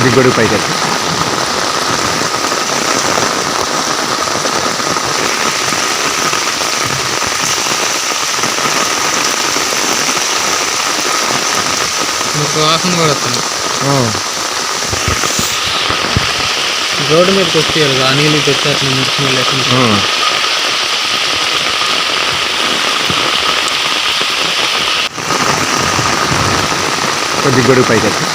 కొద్ది గొడుగు పైకి వెళ్తాం. వాసన కూడా వస్తుంది. రోడ్డు మీదకి వచ్చేయాలి ఆ నీళ్ళు తెచ్చేస్తున్నాం మురికి లేకుండా. కొద్ది గొడుగు పైకి వెళ్తాం.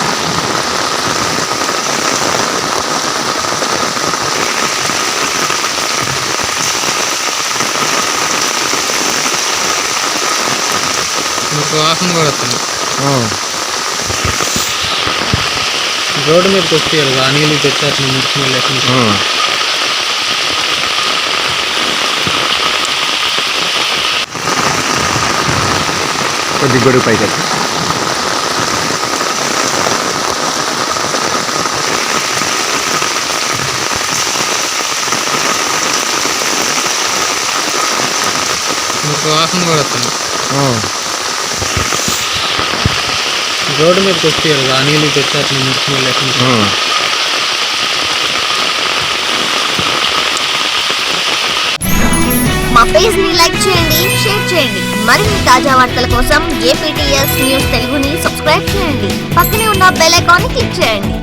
వాసన కూడా వస్తుంది. రోడ్డు మీదకి వచ్చేయాలి ఆ నీళ్ళు తెచ్చేస్తున్నాం మురికి లేకుండా. కొద్ది గొడుగు పైకి వెళ్తాం. వాసన కూడా వస్తుంది. రోడ్డు మీదకి వచ్చేయాలి ఆ నీళ్ళు తెచ్చేస్తున్నాం మురికి లేకుండా. మా పేజ్ ని లైక్ చేయండి, షేర్ చేయండి. మరిన్ని తాజా వార్తల కోసం APTS న్యూస్ తెలుగుని సబ్స్క్రైబ్ చేయండి. పక్కనే ఉన్న బెల్ ఐకాన్ ని క్లిక్ చేయండి.